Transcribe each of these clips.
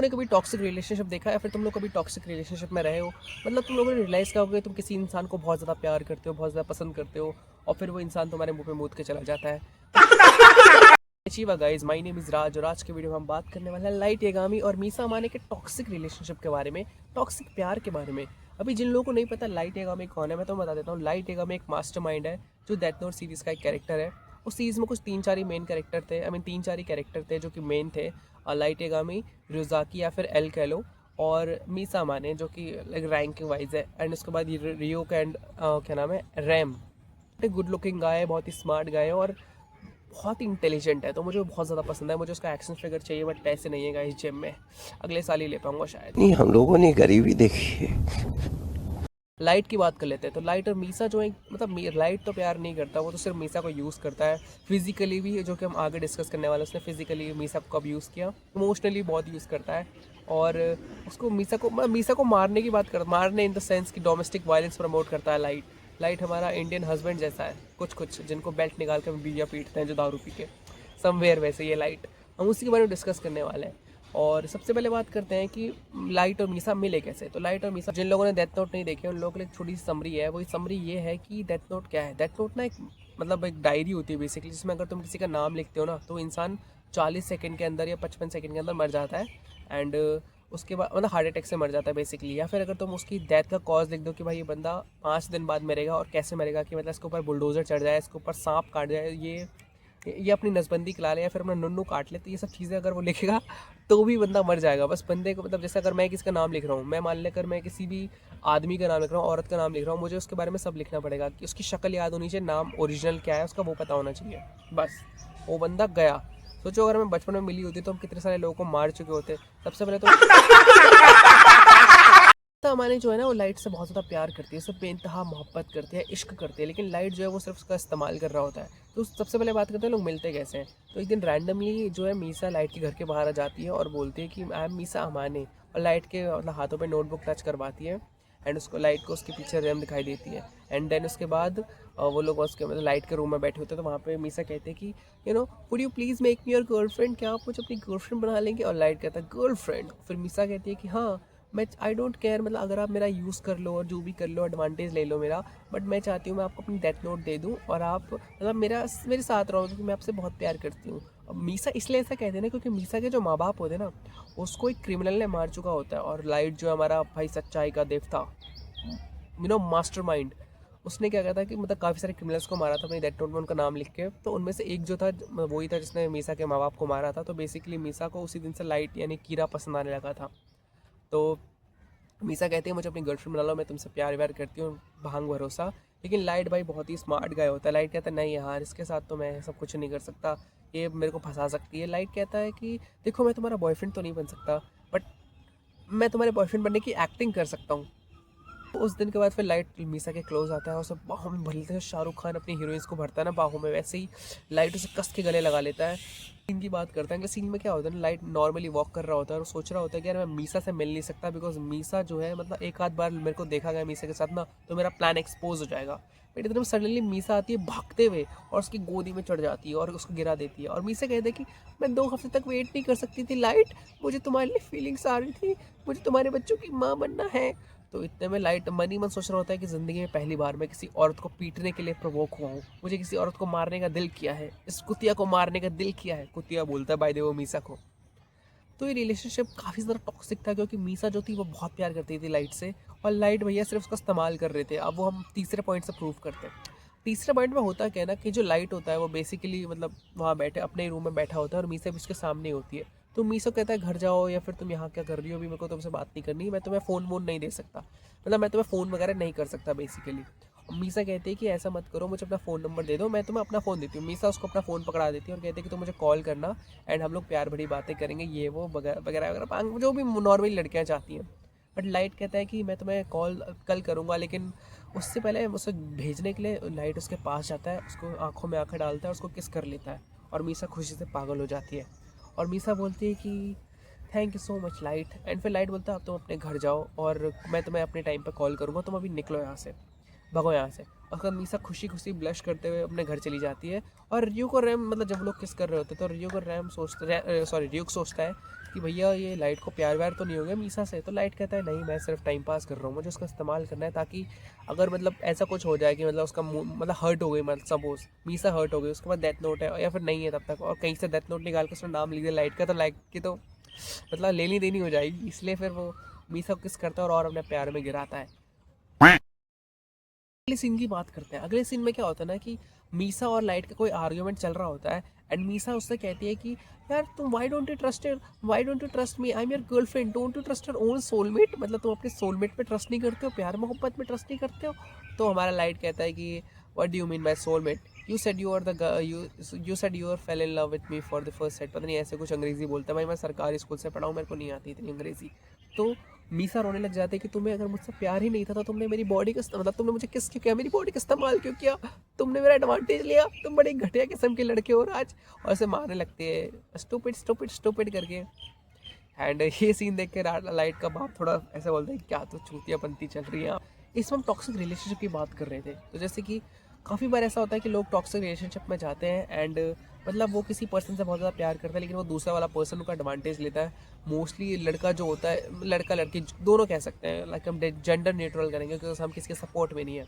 ने कभी toxic relationship देखा है, फिर तुम लोग कभी टॉक्सिक रिलेशनशिप में रहे हो? मतलब तुम लोगों ने रियलाइज़ किया होगा कि तुम किसी इंसान को बहुत ज़्यादा प्यार करते हो, बहुत ज़्यादा पसंद करते हो, और फिर वो इंसान तुम्हारे मुंह पे मूत के चला जाता है। अचीवा गाइस, माय नेम इज़ राज, और आज के वीडियो में हम बात करने वाले हैं लाइट यागामी और मीसा माने के टॉक्सिक रिलेशनशिप के बारे में, टॉक्सिक प्यार के बारे में। अभी जिन लोगों को नहीं पता लाइट यागामी कौन है, मैं तुम्हें बता देता हूँ। लाइट यागामी एक मास्टरमाइंड है जो डेथ नोट सीरीज़ का एक कैरेक्टर है। उस सीरीज़ में कुछ तीन चार ही मेन कैरेक्टर थे, तीन चार ही कैरेक्टर थे जो कि मेन थे। लाइट यागामी, रुजाकी या फिर एल कह लो, और मीसा माने जो कि लाइक रैंकिंग वाइज है। एंड उसके बाद रियोक एंड क्या नाम है, रैम। गुड लुकिंग गाय है, बहुत ही स्मार्ट गाय है और बहुत ही इंटेलिजेंट है, तो मुझे बहुत ज़्यादा पसंद है। मुझे उसका एक्शन फिगर चाहिए, बट पैसे नहीं है गाइस जेब में। अगले साल ही ले पाऊंगा शायद। नहीं, हम लोगों ने गरीबी देखी है। लाइट की बात कर लेते हैं, तो लाइट और मीसा जो है, मतलब लाइट तो प्यार नहीं करता, वो तो सिर्फ मीसा को यूज़ करता है फिजिकली भी, जो कि हम आगे डिस्कस करने वाले हैं। उसने फिजिकली मीसा को कब यूज़ किया, इमोशनली बहुत यूज़ करता है। और उसको मीसा को मारने की बात करता, मारने इन द सेंस कि डोमेस्टिक वायलेंस प्रमोट करता है लाइट। लाइट हमारा इंडियन हस्बैंड जैसा है, कुछ जिनको बेल्ट निकाल कर बीवियाँ पीटते हैं जो दारू पी के, समवेयर वैसे ये लाइट। हम उसी के बारे में डिस्कस करने वाले हैं। और सबसे पहले बात करते हैं कि लाइट और मीसा मिले कैसे। तो लाइट और मीसा, जिन लोगों ने डेथ नोट नहीं देखे उन लोगों के लिए एक छोटी सी समरी है। वही समरी ये है कि डेथ नोट क्या है। डेथ नोट ना एक मतलब एक डायरी होती है बेसिकली, जिसमें अगर तुम किसी का नाम लिखते हो ना, तो इंसान 40 सेकंड के अंदर या 55 सेकंड के अंदर मर जाता है। एंड उसके बाद मतलब हार्ट अटैक से मर जाता है बेसिकली। या फिर अगर तुम उसकी डेथ का कॉज लिख दो कि भाई ये बंदा 5 दिन बाद मरेगा, और कैसे मरेगा कि मतलब इसके ऊपर बुलडोज़र चढ़ जाए, इसके ऊपर सांप काट जाए, ये अपनी नसबंदी खिला ले, या फिर अपना नुन्नू काट ले, तो ये सब चीज़ें अगर वो लिखेगा तो भी बंदा मर जाएगा। बस बंदे को मतलब जैसे अगर मैं किसी का नाम लिख रहा हूँ, मैं मान लेकर मैं किसी भी आदमी का नाम लिख रहा हूँ, औरत का नाम लिख रहा हूँ, मुझे उसके बारे में सब लिखना पड़ेगा कि उसकी शक्ल याद होनी चाहिए, नाम ओरिजिनल क्या है उसका वो पता होना चाहिए। बस वो बंदा गया। सोचो अगर मैं बचपन में मिली होती तो हम कितने सारे लोगों को मार चुके होते। सबसे पहले तो हमारी जो है ना, वो लाइट से बहुत ज़्यादा प्यार करती है, उससे बेइंतहा मोहब्बत करती है, इश्क करती है। लेकिन लाइट जो है वो सिर्फ उसका इस्तेमाल कर रहा होता है। तो सबसे पहले बात करते हैं लोग मिलते कैसे हैं। तो एक दिन रैंडमली जो है मीसा लाइट के घर के बाहर आ जाती है और बोलती है कि आई एम मीसा अमाने, और लाइट के मतलब हाथों पे नोटबुक टच करवाती है। एंड उसको लाइट को उसके पीछे रैम दिखाई देती है। एंड देन उसके बाद वो लोग उसके मतलब लाइट के रूम में बैठे होते हैं, तो वहाँ पे मीसा कहते हैं कि would you please make me your girlfriend, क्या आप मुझे अपनी गर्लफ्रेंड बना लेंगे। और लाइट कहता है गर्लफ्रेंड। फिर मीसा कहती है कि हाँ, मैं आई डोंट केयर, मतलब अगर आप मेरा यूज़ कर लो और जो भी कर लो, एडवांटेज ले लो मेरा, बट मैं चाहती हूँ मैं आपको अपनी डेथ नोट दे दूँ और आप मतलब मेरे साथ रहो, क्योंकि मैं आपसे बहुत प्यार करती हूँ। अब मीसा इसलिए ऐसा कहते हैं ना, क्योंकि मीसा के जो माँ बाप होते हैं ना, उसको एक क्रिमिनल ने मार चुका होता है। और लाइट जो है हमारा भाई सच्चाई का देवता, मास्टरमाइंड, उसने क्या कहा था कि मतलब काफ़ी सारे क्रिमिनल्स को मारा था अपनी डेथ नोट में उनका नाम लिख के। तो उनमें से एक जो था वही था जिसने मीसा के माँ बाप को मारा था। तो बेसिकली मीसा को उसी दिन से लाइट यानी कीरा पसंद आने लगा था। तो मीसा कहती है मुझे अपनी गर्लफ्रेंड बना लो, मैं तुमसे प्यार व्यार करती हूँ, भांग भरोसा। लेकिन लाइट भाई बहुत ही स्मार्ट गाय होता है। लाइट कहता है नहीं यार, इसके साथ तो मैं सब कुछ नहीं कर सकता, ये मेरे को फंसा सकती है। लाइट कहता है कि देखो मैं तुम्हारा बॉयफ्रेंड तो नहीं बन सकता, बट मैं तुम्हारे बॉयफ्रेंड बनने की एक्टिंग कर सकता हूँ। उस दिन के बाद फिर लाइट मीसा के क्लोज आता है और सब बाहों में भर लेते हैं। शाहरुख खान अपनी हीरोइंस को भरता है ना बाहों में, वैसे ही लाइट उसे कस के गले लगा लेता है। सीन की बात करते हैं कि सीन में क्या होता है ना, लाइट नॉर्मली वॉक कर रहा होता है और सोच रहा होता है कि यार मैं मीसा से मिल नहीं सकता, बिकॉज मीसा जो है मतलब एक आध बार मेरे को देखा गया मीसा के साथ ना, तो मेरा प्लान एक्सपोज हो जाएगा। बट इतने में सडनली मीसा आती है भागते हुए और उसकी गोदी में चढ़ जाती है और उसको गिरा देती है। और मीसा कहते हैं कि मैं 2 हफ्ते तक वेट नहीं कर सकती थी लाइट, मुझे तुम्हारे लिए फीलिंग्स आ रही थी, मुझे तुम्हारे बच्चों की माँ बनना है। तो इतने में लाइट मन ही मन सोच रहा होता है कि ज़िंदगी में पहली बार मैं किसी औरत को पीटने के लिए प्रवोक हुआ हूँ, मुझे किसी औरत को मारने का दिल किया है, इस कुतिया को मारने का दिल किया है। कुतिया बोलता है बाय द वे वो मीसा को। तो ये रिलेशनशिप काफ़ी ज़्यादा टॉक्सिक था, क्योंकि मीसा जो थी वो बहुत प्यार करती थी लाइट से, और लाइट भैया सिर्फ उसका इस्तेमाल कर रहे थे। अब वो हम तीसरे पॉइंट से प्रूव करते हैं। तीसरे पॉइंट में होता क्या है ना, कि जो लाइट होता है वो बेसिकली मतलब वहाँ बैठे अपने रूम में बैठा होता है और मीसा भी उसके सामने होती है। तो मीसा कहता है घर जाओ, या फिर तुम यहाँ क्या कर रही हो, अभी मेरे को तुमसे बात नहीं करनी, मैं तुम्हें फ़ोन वोन नहीं दे सकता, मतलब मैं तुम्हें फ़ोन वगैरह नहीं कर सकता बेसिकली। मीसा कहती है कि ऐसा मत करो, मुझे अपना फ़ोन नंबर दे दो, मैं तुम्हें अपना फ़ोन देती हूँ। मीसा उसको अपना फ़ोन पकड़ा देती है और कहती है कि तुम मुझे कॉल करना, एंड हम लोग प्यार भरी बातें करेंगे, ये वो वगैरह वगैरह वगैरह, जो भी नॉर्मली लड़कियाँ चाहती हैं। बट लाइट कहता है कि मैं तुम्हें कॉल कल करूँगा, लेकिन उससे पहले उसे भेजने के लिए लाइट उसके पास जाता है, उसको आंखों में आंखें डालता है, उसको किस कर लेता है, और मीसा खुशी से पागल हो जाती है। और मीसा बोलती है कि thank you so much light. And फिर लाइट बोलता है अब तुम अपने घर जाओ और मैं तुम्हें अपने टाइम पर कॉल करूँगा, तुम अभी निकलो यहाँ से, भगो यहाँ से। अगर मीसा खुशी खुशी ब्लश करते हुए अपने घर चली जाती है और रियूक और रैम मतलब जब लोग किस कर रहे होते हैं तो रियूक सोचता है कि भैया ये लाइट को प्यार व्यार तो नहीं हो गया मीसा से। तो लाइट कहता है नहीं, मैं सिर्फ टाइम पास कर रहा हूँ, मुझे उसका इस्तेमाल करना है ताकि अगर मतलब ऐसा कुछ हो जाए कि मतलब उसका मतलब हर्ट हो गई, मतलब सपोज मीसा हर्ट हो गई, उसके बाद डेथ नोट है या फिर नहीं है तब तक, और कहीं से डेथ नोट निकाल कर उसने नाम लिख दिया लाइट का, तो लाइट की तो मतलब लेनी देनी हो जाएगी। इसलिए फिर वो मीसा को किस करता है और अपने प्यार में गिराता है। अगले सीन की बात करते हैं। अगले सीन में क्या होता है ना कि मीसा और लाइट का कोई आर्ग्यूमेंट चल रहा होता है एंड मीसा उससे कहती है कि यार तुम why don't you trust me, I am your girlfriend, don't you trust your own soulmate, मतलब तुम अपने सोलमेट पे ट्रस्ट नहीं करते हो, प्यार मोहब्बत में ट्रस्ट नहीं करते हो। तो हमारा लाइट कहता है कि what do you mean by soulmate, you said you fail in love with me for the first sight, पता नहीं ऐसे कुछ अंग्रेजी बोलता है। भाई मैं सरकारी स्कूल से पढ़ा हूँ, मेरे को नहीं आती इतनी अंग्रेजी। तो मीसा रोने लग जाते कि तुम्हें अगर मुझसे प्यार ही नहीं था तो तुमने मेरी बॉडी का मतलब तुमने मुझे किस क्यों किया, मेरी बॉडी का इस्तेमाल क्यों किया, तुमने मेरा एडवांटेज लिया, तुम बड़े घटिया किस्म के लड़के हो आज। और ऐसे मारने लगते हैं स्टूपिड करके। एंड ये सीन देख के लाइट का बाप थोड़ा ऐसा बोलता है क्या तो चूतियापंती चल रही है। इसमें हम टॉक्सिक रिलेशनशिप की बात कर रहे थे। तो जैसे कि काफ़ी बार ऐसा होता है कि लोग टॉक्सिक रिलेशनशिप में जाते हैं एंड मतलब वो किसी पर्सन से बहुत ज़्यादा प्यार करता है लेकिन वो दूसरा वाला पर्सन उनका एडवांटेज लेता है। मोस्टली लड़का जो होता है, लड़का लड़की दोनों कह सकते हैं, लाइक हम जेंडर न्यूट्रल करेंगे क्योंकि हम किसके सपोर्ट में नहीं है।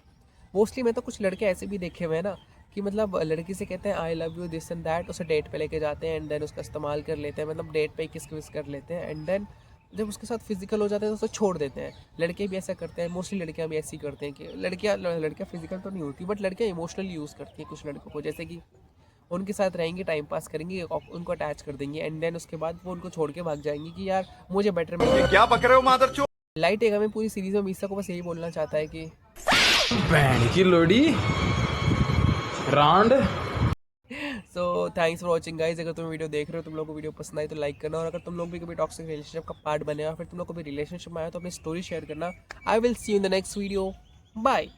मोस्टली मैं तो कुछ लड़के ऐसे भी देखे हुए हैं ना कि मतलब लड़की से कहते हैं I love you this and that, उसे डेट पे लेके जाते हैं एंड देन उसका इस्तेमाल कर लेते हैं, मतलब डेट पे किस कर लेते हैं एंड देन जब उसके साथ फिजिकल हो जाते हैं तो उसे छोड़ देते हैं। लड़के भी ऐसा करते हैं, मोस्टली लड़कियां भी ऐसी करते हैं कि लड़कियां फिजिकल तो नहीं होती बट लड़कियां इमोशनली यूज़ करती हैं कुछ लड़कों को, जैसे कि उनके साथ रहेंगी, टाइम पास करेंगी, उनको अटैच कर देंगी एंड देन उसके बाद वो उनको छोड़ के भाग जाएंगी कि यार मुझे बेटर मिल गया। क्या बक रहे हो मादरचोद। लाइट एक हमें पूरी सीरीज में मीसा को बस यही बोलना चाहता है कि बैंड की लोड़ी रांड। So thanks for watching guys. अगर तुम वीडियो देख रहे हो, तुम लोग को वीडियो पसंद आई तो लाइक करना, और अगर तुम लोग भी कभी टॉक्सिक रिलेशनशिप का पार्ट बने और फिर तुम लोग कभी रिलेशनशिप में आए तो अपनी स्टोरी शेयर करना। I will see you in the next video, bye.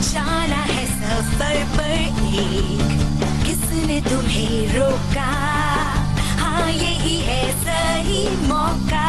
जाना है सफर पर एक, किसने तुम्हें रोका, हाँ यही है सही मौका।